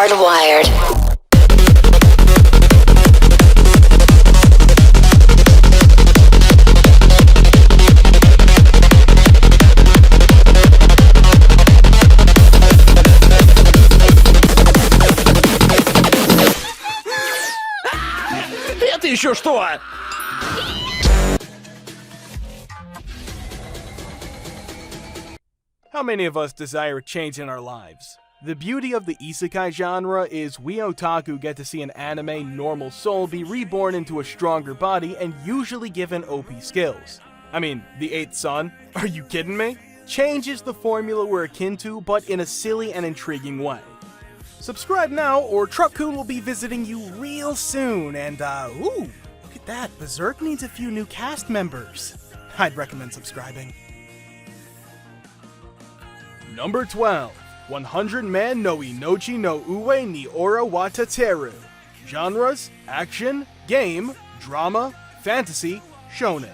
Hardwired. Это еще что? How many of us desire a change in our lives? The beauty of the Isekai genre is we otaku get to see an anime normal soul be reborn into a stronger body and usually given OP skills. I mean, the eighth son? Are you kidding me? Change is the formula we're akin to, but in a silly and intriguing way. Subscribe now, or Truck-kun will be visiting you real soon, and ooh, look at that, Berserk needs a few new cast members. I'd recommend subscribing. Number 12. 100 Man no Inochi no Ue ni Ora wa Tateru. Genres: action, game, drama, fantasy, shonen.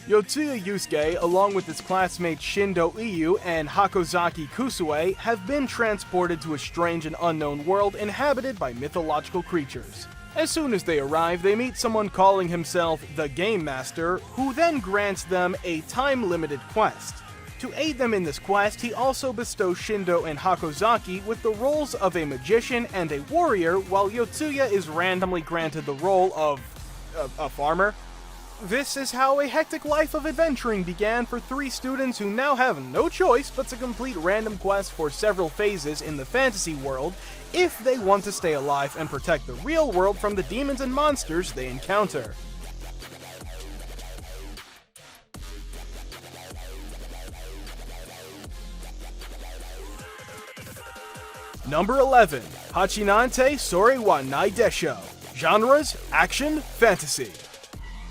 Yotsuya Yusuke, along with his classmates Shindo Iyu and Hakozaki Kusue, have been transported to a strange and unknown world inhabited by mythological creatures. As soon as they arrive, they meet someone calling himself the Game Master, who then grants them a time-limited quest. To aid them in this quest, he also bestows Shindo and Hakozaki with the roles of a magician and a warrior, while Yotsuya is randomly granted the role of a farmer. This is how a hectic life of adventuring began for three students who now have no choice but to complete random quests for several phases in the fantasy world if they want to stay alive and protect the real world from the demons and monsters they encounter. Number 11. Hachinante Sore wa Nai Desho. Genres: action, fantasy.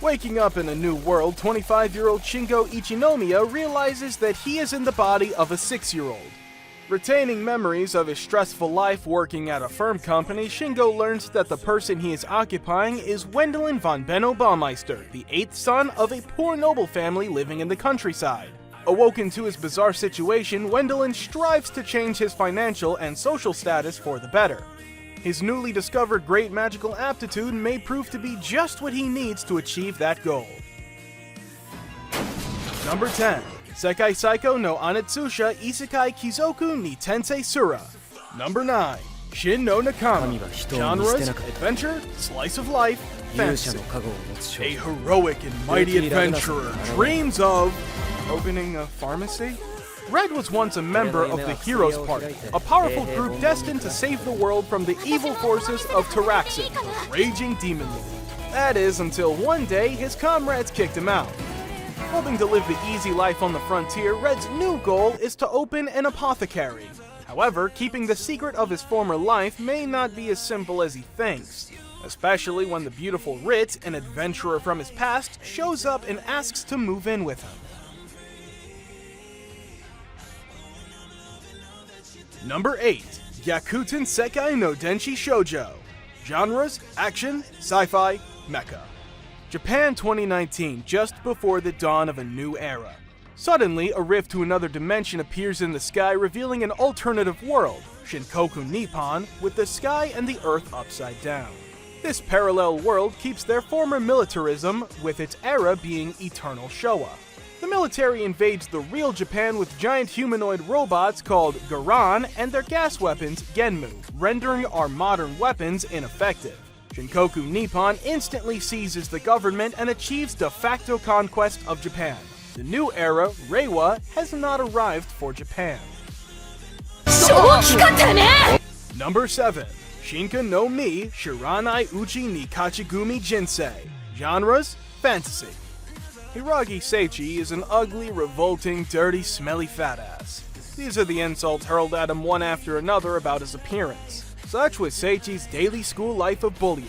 Waking up in a new world, 25-year-old Shingo Ichinomiya realizes that he is in the body of a 6-year-old. Retaining memories of his stressful life working at a firm company, Shingo learns that the person he is occupying is Wendelin von Benno Baumeister, the 8th son of a poor noble family living in the countryside. Awoken to his bizarre situation, Wendelin strives to change his financial and social status for the better. His newly discovered great magical aptitude may prove to be just what he needs to achieve that goal. Number 10. Sekai Saikou no Anatsucha Isekai Kizoku ni Tensei Sura. Number 9. Shin no Nakama. Genres: adventure, slice of life, fantasy. A heroic and mighty adventurer dreams of opening a pharmacy? Red was once a member of the Heroes Party, a powerful group destined to save the world from the evil forces of Taraxin, the raging demon lord. That is, until one day his comrades kicked him out. Hoping to live the easy life on the frontier, Red's new goal is to open an apothecary. However, keeping the secret of his former life may not be as simple as he thinks, especially when the beautiful Rit, an adventurer from his past, shows up and asks to move in with him. Number 8. Yakuten Sekai no Denchi Shoujo. Genres: action, sci-fi, mecha. Japan 2019, just before the dawn of a new era. Suddenly, a rift to another dimension appears in the sky, revealing an alternative world, Shinkoku Nippon, with the sky and the earth upside down. This parallel world keeps their former militarism, with its era being Eternal Showa. The military invades the real Japan with giant humanoid robots called Garan and their gas weapons, Genmu, rendering our modern weapons ineffective. Shinkoku Nippon instantly seizes the government and achieves de facto conquest of Japan. The new era, Reiwa, has not arrived for Japan. Number 7. Shinka no Mi Shiranai Uchi ni Kachigumi Jinsei. Genres: fantasy. Hiragi Seichi is an ugly, revolting, dirty, smelly fat ass. These are the insults hurled at him one after another about his appearance. Such was Seichi's daily school life of bullying.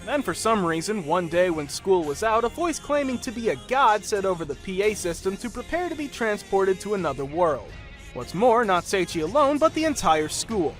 Then for some reason, one day when school was out, a voice claiming to be a god said over the PA system to prepare to be transported to another world. What's more, not Seichi alone, but the entire school.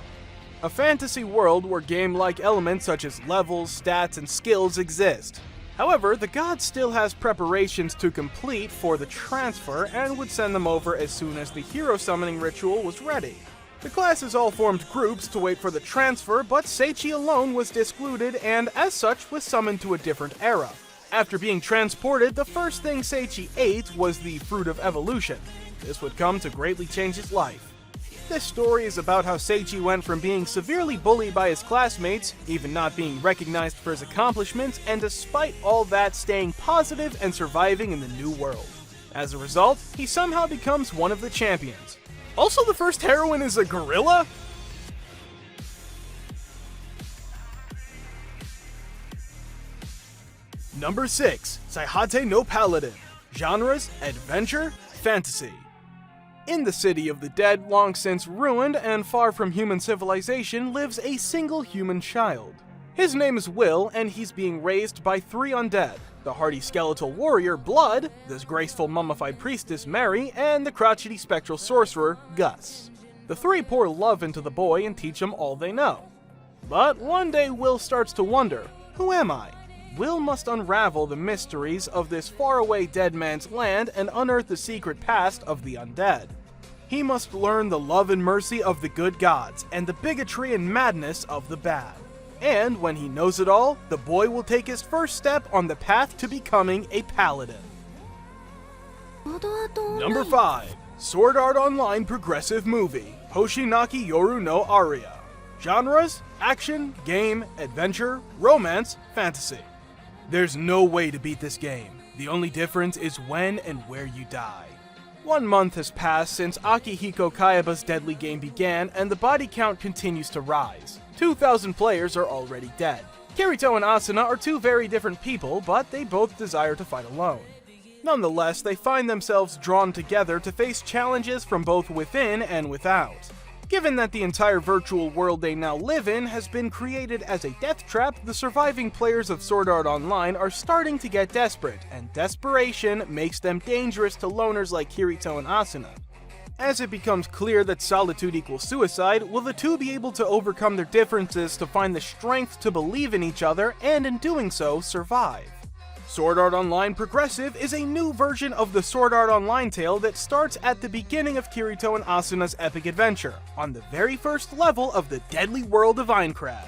A fantasy world where game-like elements such as levels, stats, and skills exist. However, the god still has preparations to complete for the transfer and would send them over as soon as the hero summoning ritual was ready. The classes all formed groups to wait for the transfer, but Seichi alone was discluded and, as such, was summoned to a different era. After being transported, the first thing Seichi ate was the Fruit of Evolution. This would come to greatly change his life. This story is about how Seichi went from being severely bullied by his classmates, even not being recognized for his accomplishments, and despite all that, staying positive and surviving in the new world. As a result, he somehow becomes one of the champions. Also, the first heroine is a gorilla? Number 6. Saihate no Paladin. Genres: Adventure, Fantasy. In the city of the dead, long since ruined and far from human civilization, lives a single human child. His name is Will, and he's being raised by 3 undead: the hardy skeletal warrior Blood, this graceful mummified priestess Mary, and the crotchety spectral sorcerer Gus. The 3 pour love into the boy and teach him all they know. But one day Will starts to wonder, who am I? Will must unravel the mysteries of this faraway dead man's land and unearth the secret past of the undead. He must learn the love and mercy of the good gods and the bigotry and madness of the bad. And when he knows it all, the boy will take his first step on the path to becoming a paladin. Number 5. Sword Art Online Progressive Movie, Hoshinaki Yoru no Aria. Genres: action, game, adventure, romance, fantasy. There's no way to beat this game. The only difference is when and where you die. 1 month has passed since Akihiko Kayaba's deadly game began, and the body count continues to rise. 2,000 players are already dead. Kirito and Asuna are 2 very different people, but they both desire to fight alone. Nonetheless, they find themselves drawn together to face challenges from both within and without. Given that the entire virtual world they now live in has been created as a death trap, the surviving players of Sword Art Online are starting to get desperate, and desperation makes them dangerous to loners like Kirito and Asuna. As it becomes clear that solitude equals suicide, will the 2 be able to overcome their differences to find the strength to believe in each other, and in doing so, survive? Sword Art Online Progressive is a new version of the Sword Art Online tale that starts at the beginning of Kirito and Asuna's epic adventure, on the very first level of the deadly world of Aincrad.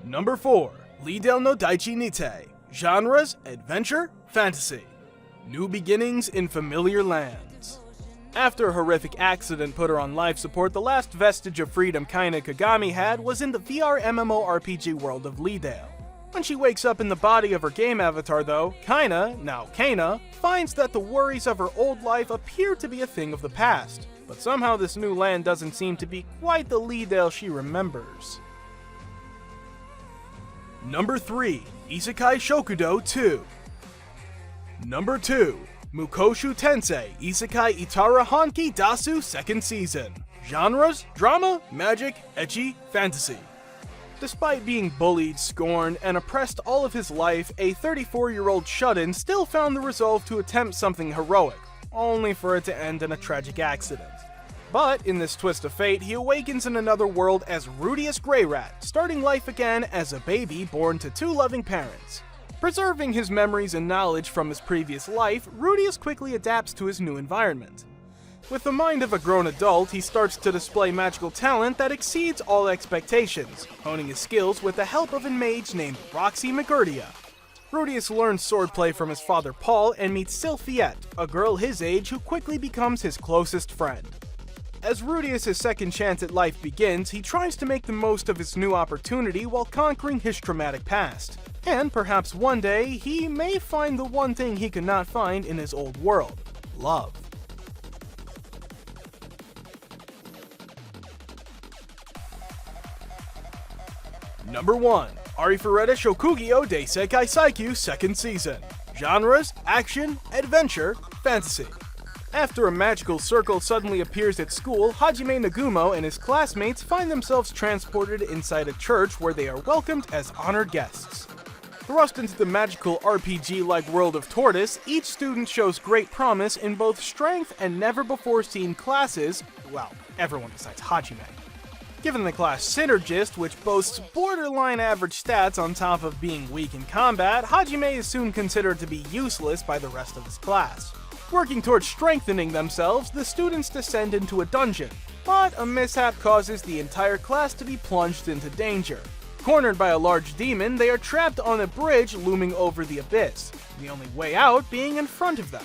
Number 4. Lidel no Daichi Nite. Genres: adventure, fantasy. New beginnings in familiar lands. After a horrific accident put her on life support, the last vestige of freedom Kaina Kagami had was in the VR MMORPG world of Lidel. When she wakes up in the body of her game avatar though, Kaina, now Kaina, finds that the worries of her old life appear to be a thing of the past. But somehow this new land doesn't seem to be quite the Lidel she remembers. Number 3. Isekai Shokudou 2. Number 2. Mukoshu Tensei Isekai Itara Honki Dasu 2nd Season. Genres: drama, magic, ecchi, fantasy. Despite being bullied, scorned, and oppressed all of his life, a 34-year-old shut-in still found the resolve to attempt something heroic, only for it to end in a tragic accident. But in this twist of fate, he awakens in another world as Rudius Greyrat, starting life again as a baby born to 2 loving parents. Preserving his memories and knowledge from his previous life, Rudius quickly adapts to his new environment. With the mind of a grown adult, he starts to display magical talent that exceeds all expectations, honing his skills with the help of a mage named Roxy McGurdia. Rudius learns swordplay from his father Paul and meets Sylphiette, a girl his age who quickly becomes his closest friend. As Rudius' second chance at life begins, he tries to make the most of his new opportunity while conquering his traumatic past. And perhaps one day, he may find the one thing he could not find in his old world: love. Number 1. Ari Ferret Shokugyo de Sekai Saikou 2nd Season. Genres: action, adventure, fantasy. After a magical circle suddenly appears at school, Hajime Nagumo and his classmates find themselves transported inside a church where they are welcomed as honored guests. Thrust into the magical RPG-like world of Tortoise, each student shows great promise in both strength and never-before-seen classes, well, everyone besides Hajime. Given the class Synergist, which boasts borderline average stats on top of being weak in combat, Hajime is soon considered to be useless by the rest of his class. Working towards strengthening themselves, the students descend into a dungeon, but a mishap causes the entire class to be plunged into danger. Cornered by a large demon, they are trapped on a bridge looming over the abyss, the only way out being in front of them.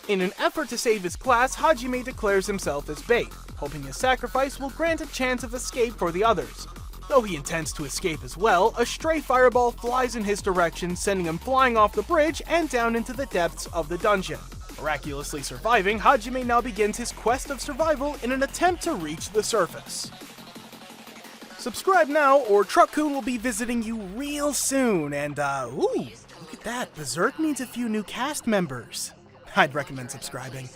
In an effort to save his class, Hajime declares himself as bait, hoping his sacrifice will grant a chance of escape for the others. Though he intends to escape as well, a stray fireball flies in his direction, sending him flying off the bridge and down into the depths of the dungeon. Miraculously surviving, Hajime now begins his quest of survival in an attempt to reach the surface. Subscribe now, or Truck-kun will be visiting you real soon, and ooh, look at that, Berserk needs a few new cast members. I'd recommend subscribing.